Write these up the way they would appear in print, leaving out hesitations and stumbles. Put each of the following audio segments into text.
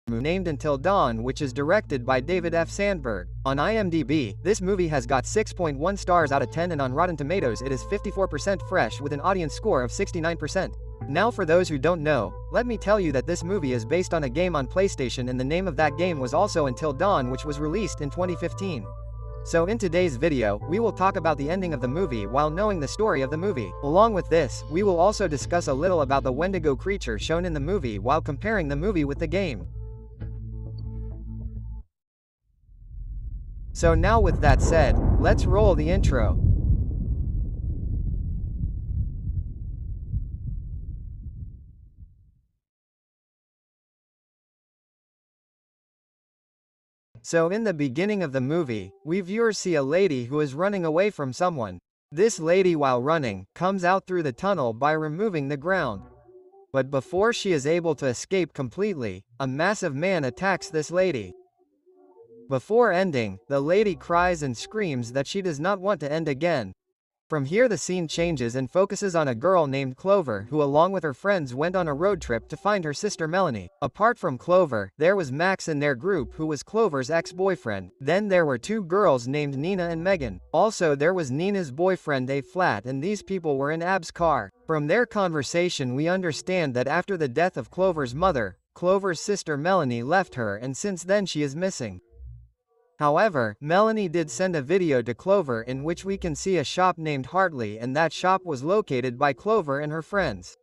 named Until Dawn, which is directed by David F. Sandberg. On IMDb, this movie has got 6.1 stars out of 10, and on Rotten Tomatoes it is 54% fresh with an audience score of 69%. Now for those who don't know, let me tell you that this movie is based on a game on PlayStation, and the name of that game was also Until Dawn, which was released in 2015. So in today's video, we will talk about the ending of the movie while knowing the story of the movie. Along with this, we will also discuss a little about the Wendigo creature shown in the movie while comparing the movie with the game. So now with that said, let's roll the intro. So in the beginning of the movie, we viewers see a lady who is running away from someone. This lady, while running, comes out through the tunnel by removing the ground. But before she is able to escape completely, a massive man attacks this lady. Before ending, the lady cries and screams that she does not want to end again. From here the scene changes and focuses on a girl named Clover who along with her friends went on a road trip to find her sister Melanie. Apart from Clover, there was Max in their group who was Clover's ex-boyfriend. Then there were two girls named Nina and Megan. Also there was Nina's boyfriend A Flat, and these people were in Ab's car. From their conversation we understand that after the death of Clover's mother, Clover's sister Melanie left her, and since then she is missing. However, Melanie did send a video to Clover in which we can see a shop named Hartley, and that shop was located by Clover and her friends.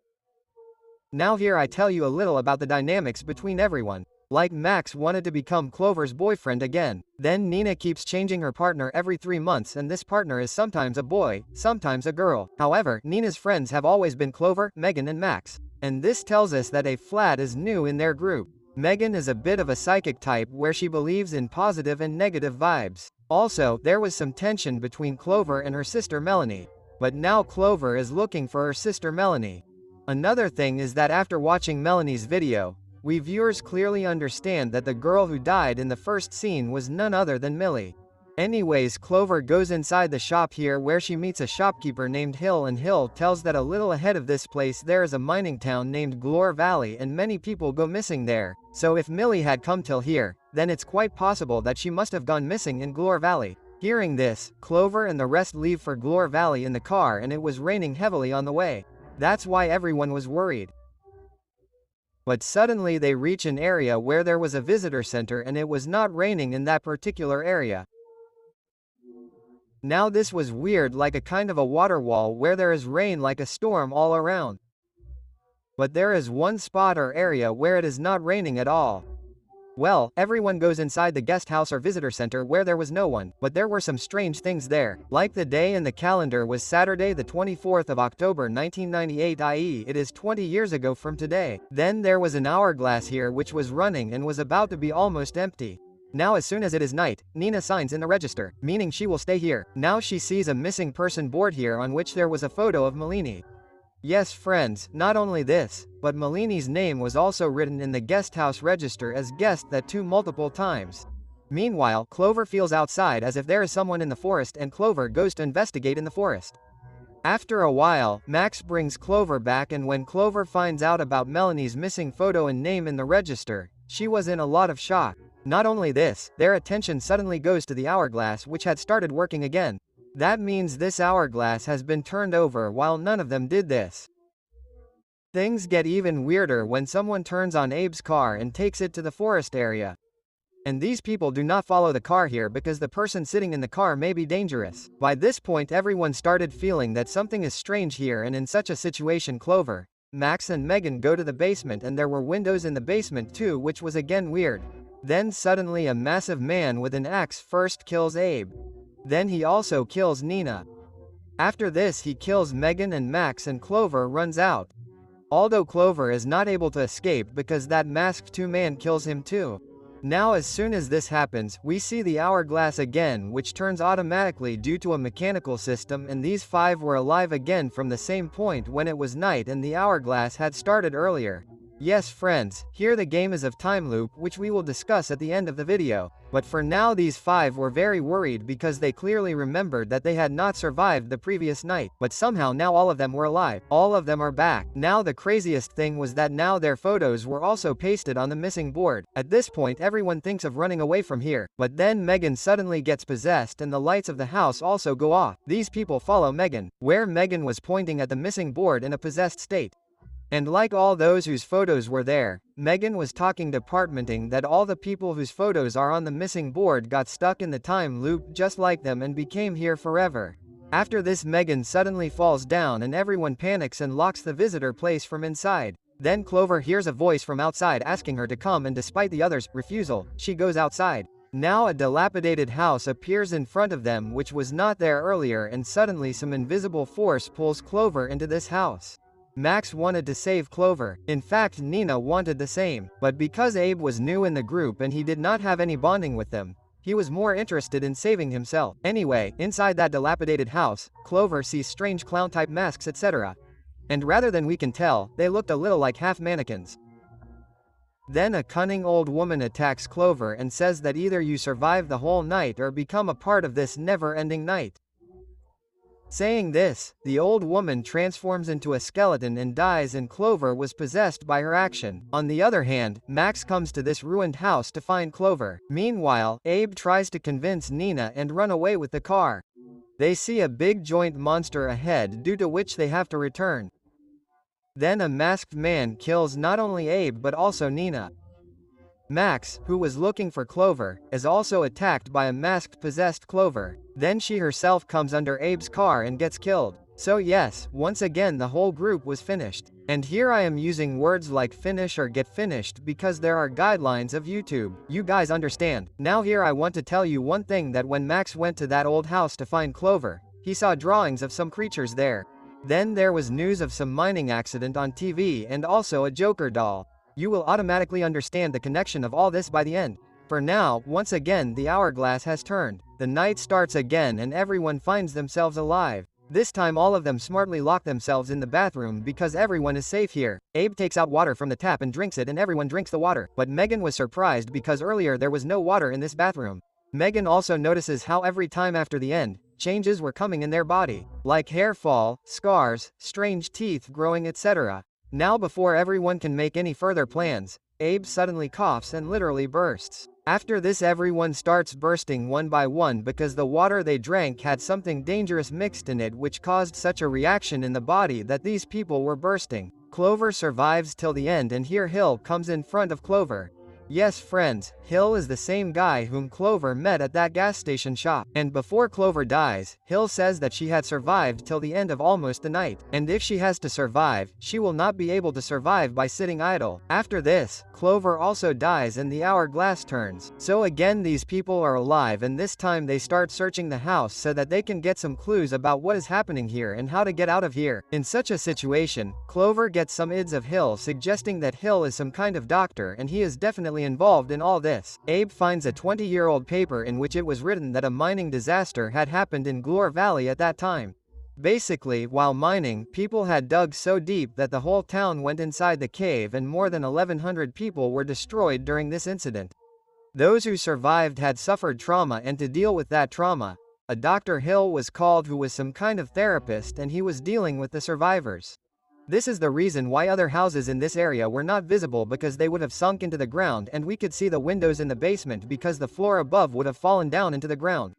Now here I tell you a little about the dynamics between everyone. Like Max wanted to become Clover's boyfriend again. Then Nina keeps changing her partner every 3 months, and this partner is sometimes a boy, sometimes a girl. However, Nina's friends have always been Clover, Megan and Max. And this tells us that A Flat is new in their group. Megan is a bit of a psychic type where she believes in positive and negative vibes. Also, there was some tension between Clover and her sister Melanie. But now Clover is looking for her sister Melanie. Another thing is that after watching Melanie's video, we viewers clearly understand that the girl who died in the first scene was none other than Millie. Anyways, Clover goes inside the shop here where she meets a shopkeeper named Hill, and Hill tells that a little ahead of this place there is a mining town named Glore Valley and many people go missing there. So if Millie had come till here, then it's quite possible that she must have gone missing in Glore Valley. Hearing this, Clover and the rest leave for Glore Valley in the car, and it was raining heavily on the way. That's why everyone was worried. But suddenly they reach an area where there was a visitor center, and it was not raining in that particular area. Now this was weird, like a kind of a water wall where there is rain like a storm all around. But there is one spot or area where it is not raining at all. Well, everyone goes inside the guest house or visitor center where there was no one, but there were some strange things there. Like the day in the calendar was Saturday the 24th of October 1998, i.e. it is 20 years ago from today. Then there was an hourglass here which was running and was about to be almost empty. Now as soon as it is night, Nina signs in the register, meaning she will stay here. Now she sees a missing person board here on which there was a photo of Melanie. Yes friends, not only this, but Melanie's name was also written in the guest house register as guest that too multiple times. Meanwhile, Clover feels outside as if there is someone in the forest, and Clover goes to investigate in the forest. After a while, Max brings Clover back, and when Clover finds out about Melanie's missing photo and name in the register, she was in a lot of shock. Not only this, their attention suddenly goes to the hourglass which had started working again. That means this hourglass has been turned over while none of them did this. Things get even weirder when someone turns on Abe's car and takes it to the forest area. And these people do not follow the car here because the person sitting in the car may be dangerous. By this point everyone started feeling that something is strange here, and in such a situation Clover, Max and Megan go to the basement, and there were windows in the basement too, which was again weird. Then suddenly a massive man with an axe first kills Abe. Then he also kills Nina. After this he kills Megan and Max, and Clover runs out. Although Clover is not able to escape because that masked two-man kills him too. Now as soon as this happens, we see the hourglass again, which turns automatically due to a mechanical system, and these 5 were alive again from the same point when it was night and the hourglass had started earlier. Yes friends, here the game is of time loop which we will discuss at the end of the video. But for now these 5 were very worried because they clearly remembered that they had not survived the previous night, but somehow now all of them were alive. All of them are back. Now the craziest thing was that now their photos were also pasted on the missing board. At this point everyone thinks of running away from here, but then Megan suddenly gets possessed and the lights of the house also go off. These people follow Megan, where Megan was pointing at the missing board in a possessed state. And like all those whose photos were there, Megan was talking departmenting that all the people whose photos are on the missing board got stuck in the time loop just like them and became here forever. After this Megan suddenly falls down and everyone panics and locks the visitor place from inside. Then Clover hears a voice from outside asking her to come, and despite the others' refusal, she goes outside. Now a dilapidated house appears in front of them which was not there earlier, and suddenly some invisible force pulls Clover into this house. Max wanted to save Clover. In fact, Nina wanted the same. But because Abe was new in the group and he did not have any bonding with them, he was more interested in saving himself. Anyway, inside that dilapidated house, Clover sees strange clown-type masks, etc. And rather than we can tell, they looked a little like half mannequins. Then a cunning old woman attacks Clover and says that either you survive the whole night or become a part of this never-ending night. Saying this, the old woman transforms into a skeleton and dies, and Clover was possessed by her action. On the other hand, Max comes to this ruined house to find Clover. Meanwhile, Abe tries to convince Nina and run away with the car. They see a big joint monster ahead, due to which they have to return. Then a masked man kills not only Abe but also Nina. Max, who was looking for Clover, is also attacked by a masked possessed Clover. Then she herself comes under Abe's car and gets killed. So yes, once again the whole group was finished. And here I am using words like finish or get finished because there are guidelines of YouTube. You guys understand. Now here I want to tell you one thing, that when Max went to that old house to find Clover, he saw drawings of some creatures there. Then there was news of some mining accident on TV and also a Joker doll. You will automatically understand the connection of all this by the end. For now, once again the hourglass has turned. The night starts again and everyone finds themselves alive. This time all of them smartly lock themselves in the bathroom because everyone is safe here. Abe takes out water from the tap and drinks it, and everyone drinks the water. But Megan was surprised because earlier there was no water in this bathroom. Megan also notices how every time after the end, changes were coming in their body. Like hair fall, scars, strange teeth growing, etc. Now before everyone can make any further plans, Abe suddenly coughs and literally bursts. After this everyone starts bursting one by one because the water they drank had something dangerous mixed in it, which caused such a reaction in the body that these people were bursting. Clover survives till the end, and here Hill comes in front of Clover. Yes friends, Hill is the same guy whom Clover met at that gas station shop. And before Clover dies, Hill says that she had survived till the end of almost the night. And if she has to survive, she will not be able to survive by sitting idle. After this, Clover also dies and the hourglass turns. So again these people are alive, and this time they start searching the house so that they can get some clues about what is happening here and how to get out of here. In such a situation, Clover gets some ids of Hill suggesting that Hill is some kind of doctor and he is definitely involved in all this. Abe finds a 20-year-old paper in which it was written that a mining disaster had happened in Glore Valley at that time. Basically, while mining, people had dug so deep that the whole town went inside the cave, and more than 1,100 people were destroyed during this incident. Those who survived had suffered trauma, and to deal with that trauma, a Dr. Hill was called, who was some kind of therapist, and he was dealing with the survivors. This is the reason why other houses in this area were not visible, because they would have sunk into the ground, and we could see the windows in the basement because the floor above would have fallen down into the ground.